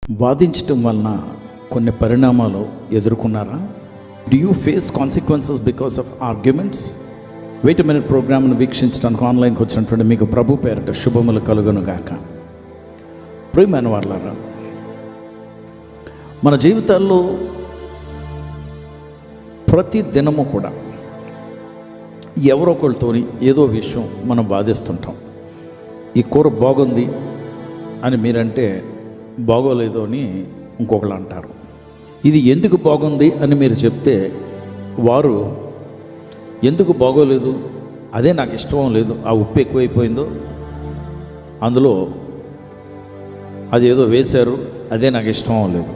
వాదించటం వలన కొన్ని పరిణామాలు ఎదుర్కొన్నారా? Do you face consequences because of arguments? Wait minute ప్రోగ్రామ్ను వీక్షించడానికి ఆన్లైన్కి వచ్చినటువంటి మీకు ప్రభు పేరిట శుభములు కలుగునుగాక. ప్రియమైన వాళ్ళారా, మన జీవితాల్లో ప్రతి దినము కూడా ఎవరో ఒకరితోని ఏదో విషయం మనం వాదిస్తుంటాం. ఈ కూర బాగుంది అని మీరంటే బాగోలేదు అని ఇంకొకరు అంటారు. ఇది ఎందుకు బాగుంది అని మీరు చెప్తే వారు ఎందుకు బాగోలేదు, అదే నాకు ఇష్టం లేదు, ఆ ఉప్పు ఎక్కువైపోయిందో, అందులో అది ఏదో వేశారు, అదే నాకు ఇష్టం లేదు,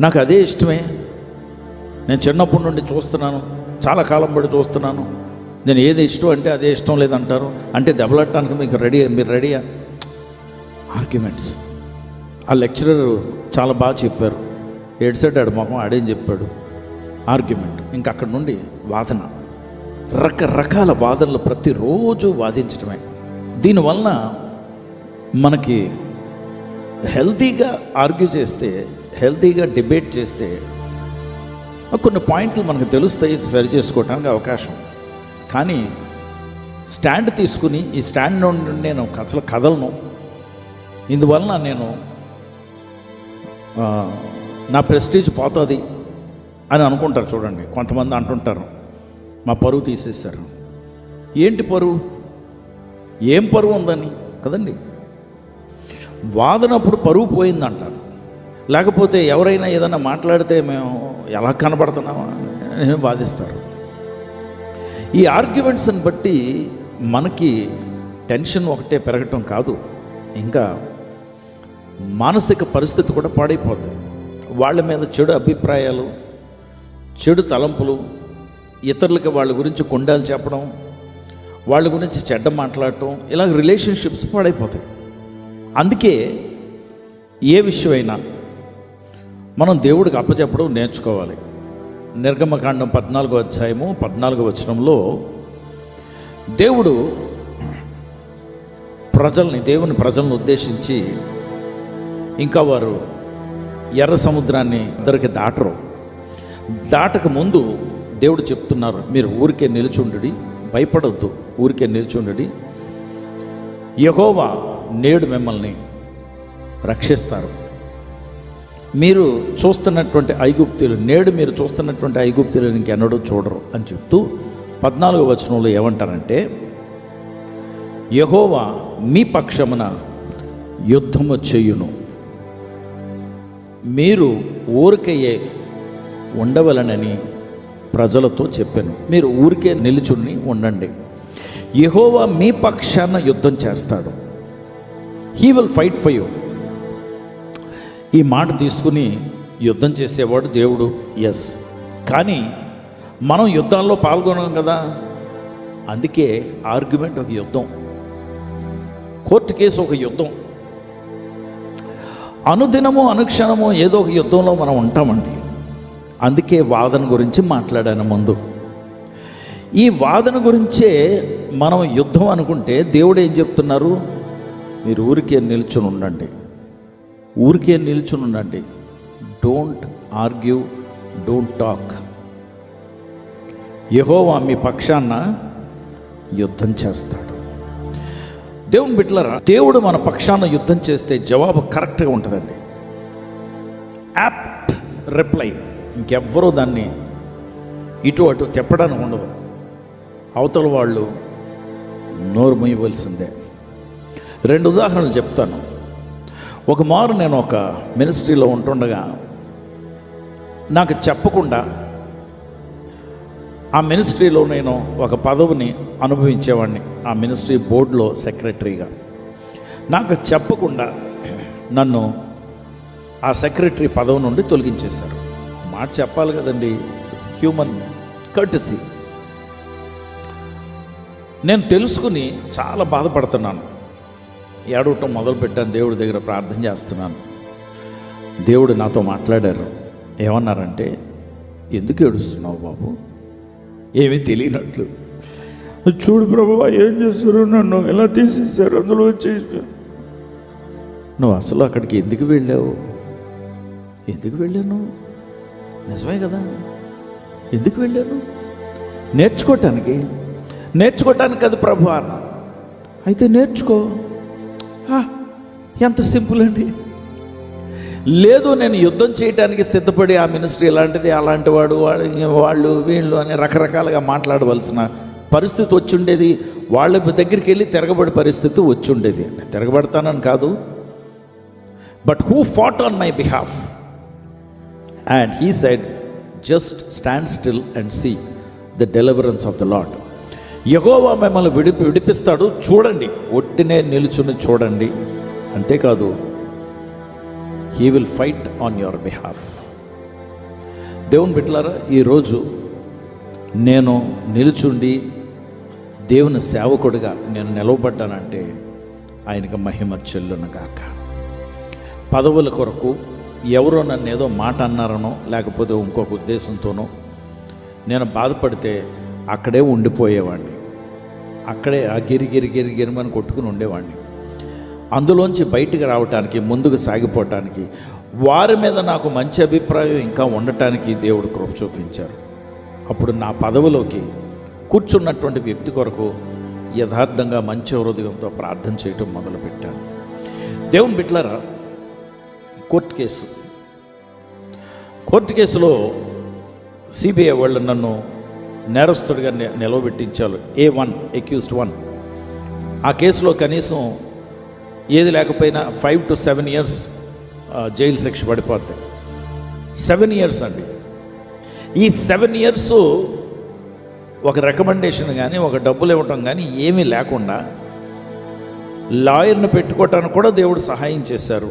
నాకు అదే ఇష్టమే, నేను చిన్నప్పటి నుండి చూస్తున్నాను, చాలా కాలం బట్టి చూస్తున్నాను, నేను ఏది ఇష్టం అంటే అదే ఇష్టం లేదంటారు. అంటే దెబ్బలాడటానికి మీరు రెడీయా? ఆర్గ్యుమెంట్స్. ఆ లెక్చరర్ చాలా బాగా చెప్పారు, ఏడ్సాడు మొహం, ఆడేం చెప్పాడు, ఆర్గ్యుమెంట్. ఇంకా అక్కడ నుండి వాదన, రకరకాల వాదనలు, ప్రతిరోజు వాదించడమే. దీనివలన మనకి హెల్తీగా ఆర్గ్యూ చేస్తే, హెల్తీగా డిబేట్ చేస్తే కొన్ని పాయింట్లు మనకు తెలుస్తాయి, సరి చేసుకోవడానికి అవకాశం. కానీ స్టాండ్ తీసుకుని ఈ స్టాండ్ నుండి నేను అసలు కదలను, ఇందువలన నేను నా ప్రెస్టీజ్ పోతుంది అని అనుకుంటారు. చూడండి, కొంతమంది అంటుంటారు, మా పరువు తీసేశారు. ఏంటి పరువు? ఏం పరువు ఉందని కదండి. వాదనప్పుడు పరువు పోయిందంటారు. లేకపోతే ఎవరైనా ఏదైనా మాట్లాడితే మేము ఎలా కనబడుతున్నామా అని వాదిస్తారు. ఈ ఆర్గ్యుమెంట్స్ని బట్టి మనకి టెన్షన్ ఒకటే పెరగటం కాదు, ఇంకా మానసిక పరిస్థితి కూడా పాడైపోతుంది. వాళ్ళ మీద చెడు అభిప్రాయాలు, చెడు తలంపులు, ఇతరులకి వాళ్ళ గురించి కొండాలు చెప్పడం, వాళ్ళ గురించి చెడ్డ మాట్లాడటం, ఇలా రిలేషన్షిప్స్ పాడైపోతాయి. అందుకే ఏ విషయమైనా మనం దేవుడికి అప్పచెప్పడం నేర్చుకోవాలి. నిర్గమకాండం 14వ అధ్యాయము 14వ వచనంలో దేవుడు దేవుని ప్రజలను ఉద్దేశించి, ఇంకా వారు ఎర్ర సముద్రాన్ని ఇద్దరికి దాటక ముందు దేవుడు చెప్తున్నారు, మీరు ఊరికే నిలుచుండుడి, భయపడొద్దు, ఊరికే నిలుచుండుడి, యెహోవా నేడు మిమ్మల్ని రక్షిస్తారు. మీరు చూస్తున్నటువంటి ఐగుప్తులు, నేడు మీరు చూస్తున్నటువంటి ఐగుప్తులు ఇంకెన్నడూ చూడరు అని చెప్తూ 14వ వచనంలో ఏమంటారంటే, యెహోవా మీ పక్షమున యుద్ధము చేయును, మీరు ఊరికయే ఉండవలనని ప్రజలతో చెప్పాను. మీరు ఊరికే నిలుచుని ఉండండి, యెహోవా మీ పక్షాన యుద్ధం చేస్తాడు, he will fight for you. ఈ మాట తీసుకుని యుద్ధం చేసేవాడు దేవుడు, ఎస్. కానీ మనం యుద్ధాల్లో పాల్గొనాం కదా, అందుకే ఆర్గ్యుమెంట్ ఒక యుద్ధం, కోర్టు కేసు ఒక యుద్ధం, అనుదినము అనుక్షణము ఏదో ఒక యుద్ధంలో మనం ఉంటామండి. అందుకే వాదన గురించి మాట్లాడాను ముందు. ఈ వాదన గురించే మనం యుద్ధం అనుకుంటే దేవుడు ఏం చెప్తున్నారు, మీరు ఊరికే నిల్చుని ఉండండి, ఊరికే నిల్చుని ఉండండి, డోంట్ ఆర్గ్యూ, డోంట్ టాక్, యెహోవా మీ పక్షాన యుద్ధం చేస్తాడు. దేవుని బిడ్డలారా, దేవుడు మన పక్షాన యుద్ధం చేస్తే జవాబు కరెక్ట్గా ఉంటుందండి, యాప్ట్ రిప్లై. ఇంకెవ్వరూ దాన్ని ఇటు అటు తెప్పడానికి ఉండదు, అవతల వాళ్ళు నోరు మూయవలసిందే. 2 ఉదాహరణలు చెప్తాను. ఒక మారు నేను ఒక మినిస్ట్రీలో ఉంటుండగా నాకు చెప్పకుండా ఆ మినిస్ట్రీలో నేను ఒక పదవిని అనుభవించేవాడిని, ఆ మినిస్ట్రీ బోర్డులో సెక్రటరీగా. నాకు చెప్పకుండా నన్ను ఆ సెక్రటరీ పదవి నుండి తొలగించేశారు. మాట చెప్పాలి కదండి, హ్యూమన్ కర్టసీ. నేను తెలుసుకుని చాలా బాధపడుతున్నాను, ఏడవటం మొదలుపెట్టాను, దేవుడి దగ్గర ప్రార్థన చేస్తున్నాను. దేవుడు నాతో మాట్లాడారు. ఏమన్నారంటే, ఎందుకు ఏడుస్తున్నావు బాబు? ఏమీ తెలియనట్లు, చూడు ప్రభువా ఏం చేస్తారు, నన్ను ఎలా తీసేశారు, అందులో వచ్చేసి నువ్వు అసలు అక్కడికి ఎందుకు వెళ్ళావు? ఎందుకు వెళ్ళాను? నిజమే కదా, ఎందుకు వెళ్ళాను? నేర్చుకోవటానికి అది ప్రభు అన్నాను. అయితే నేర్చుకో. ఎంత సింపుల్ అండి. లేదు, నేను యుద్ధం చేయడానికి సిద్ధపడి ఆ మినిస్ట్రీ ఇలాంటిది, అలాంటి వాళ్ళు వీళ్ళు అని రకరకాలుగా మాట్లాడవలసిన పరిస్థితి వచ్చుండేది. వాళ్ళ దగ్గరికి వెళ్ళి తిరగబడి పరిస్థితి వచ్చుండేది. నేను తిరగబడతానని కాదు, but who fought on my behalf and he said, just stand still and see the deliverance of the lord. యెహోవా మిమ్మల్ని విడిపిస్తాడు, చూడండి, ఒట్టినే నిలుచుని చూడండి. అంతేకాదు, he will fight on your behalf. దేవుని బిడ్డలారా, ఈరోజు నేను నిలుచుండి దేవుని సేవకుడిగా నేను నిలవబడ్డానంటే ఆయనకు మహిమ చెల్లునుగాక. పదవుల కొరకు ఎవరో నన్ను ఏదో మాట అన్నారనో లేకపోతే ఇంకొక ఉద్దేశంతోనో నేను బాధపడితే అక్కడే ఉండిపోయేవాడిని. అక్కడే ఆ గిరిమని కొట్టుకుని ఉండేవాడిని. అందులోంచి బయటికి రావటానికి, ముందుకు సాగిపోవటానికి, వారి మీద నాకు మంచి అభిప్రాయం ఇంకా ఉండటానికి దేవుడు కృప చూపించారు. అప్పుడు నా పదవిలోకి కూర్చున్నటువంటి వ్యక్తి కొరకు యథార్థంగా మంచి హృదయంతో ప్రార్థన చేయటం మొదలుపెట్టాను. దేవుని బిడ్డలారా, కోర్టు కేసులో సిబిఐ వాళ్ళు నన్ను నేరస్తుడిగా నిలవబెట్టించారు. A1 accused 1. ఆ కేసులో కనీసం ఏది లేకపోయినా 5 to 7 years జైలు శిక్ష పడిపోద్ది. 7 years అండి. ఈ 7 years ఒక రికమెండేషన్ కానీ, ఒక డబ్బులు ఇవ్వటం కానీ ఏమీ లేకుండా లాయర్ని పెట్టుకోవటానికి కూడా దేవుడు సహాయం చేశారు.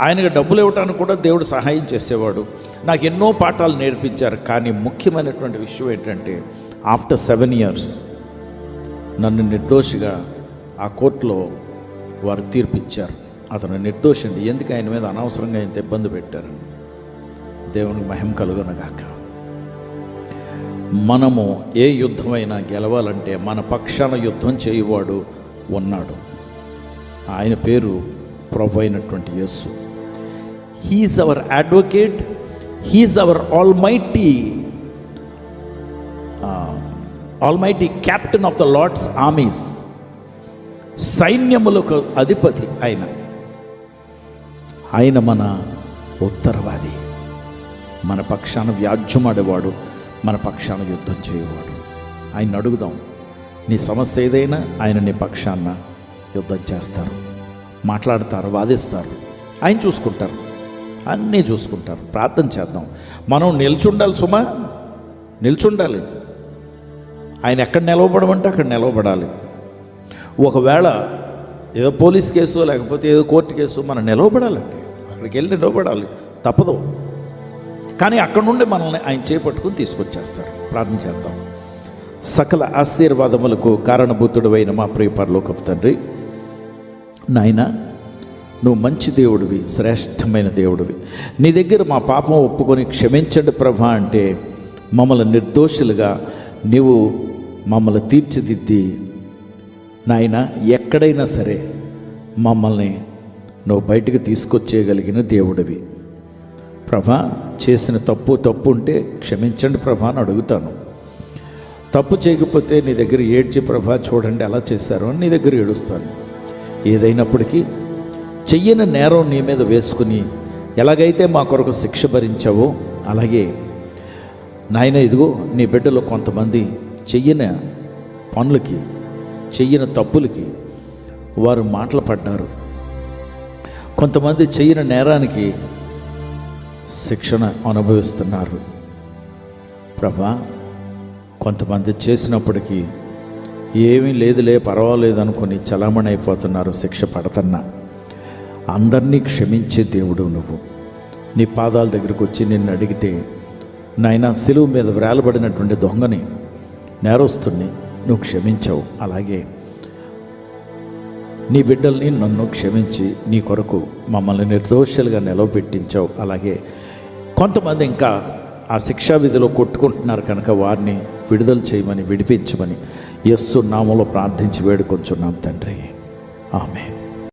ఆయనకు డబ్బులు ఇవ్వటానికి కూడా దేవుడు సహాయం చేసేవాడు. నాకు ఎన్నో పాఠాలు నేర్పించారు. కానీ ముఖ్యమైనటువంటి విషయం ఏంటంటే, ఆఫ్టర్ 7 years నన్ను నిర్దోషిగా ఆ కోర్టులో వారు తీర్పిచ్చారు. అతను నిర్దోషి అండి. ఎందుకు ఆయన మీద అనవసరంగా ఇంత ఇబ్బంది పెట్టారని. దేవునికి మహిమ కలుగునగాక. మనము ఏ యుద్ధమైనా గెలవాలంటే మన పక్షాన యుద్ధం చేయువాడు ఉన్నాడు. ఆయన పేరు ప్రభు అయినటువంటి యేసు. He is our advocate, he is our almighty captain of the lord's armies. సైన్యములకు అధిపతి ఆయన మన ఉత్తరవాది, మన పక్షాన వ్యాజ్యమాడేవాడు, మన పక్షాన యుద్ధం చేయవాడు. ఆయన అడుగుదాం. నీ సమస్య ఏదైనా ఆయన నీ పక్షాన యుద్ధం చేస్తారు, మాట్లాడతారు, వాదిస్తారు. ఆయన చూసుకుంటారు, అన్నీ చూసుకుంటారు. ప్రార్థన చేద్దాం. మనం నిల్చుండాలి సుమా, నిల్చుండాలి. ఆయన ఎక్కడ నిలవబడమంటే అక్కడ నిలవబడాలి. ఒకవేళ ఏదో పోలీస్ కేసు లేకపోతే ఏదో కోర్టు కేసు మనం నిలవబడాలండి. అక్కడికి వెళ్ళి నిలవబడాలి, తప్పదు. కానీ అక్కడ నుండి మనల్ని ఆయన చేపట్టుకుని తీసుకొచ్చేస్తారు. ప్రార్థన చేద్దాం. సకల ఆశీర్వాదములకు కారణభూతుడైన మా ప్రియ పరలోకపు తండ్రి, నాయన, నువ్వు మంచి దేవుడివి, శ్రేష్టమైన దేవుడివి. నీ దగ్గర మా పాపం ఒప్పుకొని క్షమించండి ప్రభా అంటే మమ్మల్ని నిర్దోషులుగా నీవు మమ్మల్ని తీర్చిదిద్ది నాయన, ఎక్కడైనా సరే మమ్మల్ని నువ్వు బయటికి తీసుకొచ్చేయగలిగిన దేవుడివి ప్రభా. చేసిన తప్పు ఉంటే క్షమించండి ప్రభా అని అడుగుతాను. తప్పు చేయకపోతే నీ దగ్గర ఏడ్చి ప్రభా చూడండి ఎలా చేశారో అని నీ దగ్గర ఏడుస్తాను. ఏదైనప్పటికీ చెయ్యని నేరం నీ మీద వేసుకుని ఎలాగైతే మా కొరకు శిక్ష భరించావో అలాగే నాయన, ఇదిగో నీ బిడ్డలో కొంతమంది చెయ్యని పనులకి, చెయ్యని తప్పులకి వారు మాటలు పడ్డారు. కొంతమంది చెయ్యని నేరానికి శిక్షణ అనుభవిస్తున్నారు ప్రభా. కొంతమంది చేసినప్పటికీ ఏమీ లేదులే, పర్వాలేదు అనుకుని చలామణి అయిపోతున్నారు శిక్ష పడుతున్నా. అందరినీ క్షమించే దేవుడు నువ్వు. నీ పాదాల దగ్గరికి వచ్చి నిన్ను అడిగితే నాయన, సిలువ మీద వ్రేలబడినటువంటి దొంగని, నేరస్తుని నువ్వు క్షమించావు. అలాగే నీ బిడ్డల్ని నన్ను క్షమించి నీ కొరకు మమ్మల్ని నిర్దోషులుగా నిలవబెట్టించావు. అలాగే కొంతమంది ఇంకా ఆ శిక్షా విధిలో కొట్టుకుంటున్నారు కనుక వారిని విడుదల చేయమని, విడిపించమని యేసు నామములో ప్రార్థించి వేడుకొంచున్నాం తండ్రి. ఆమేన్.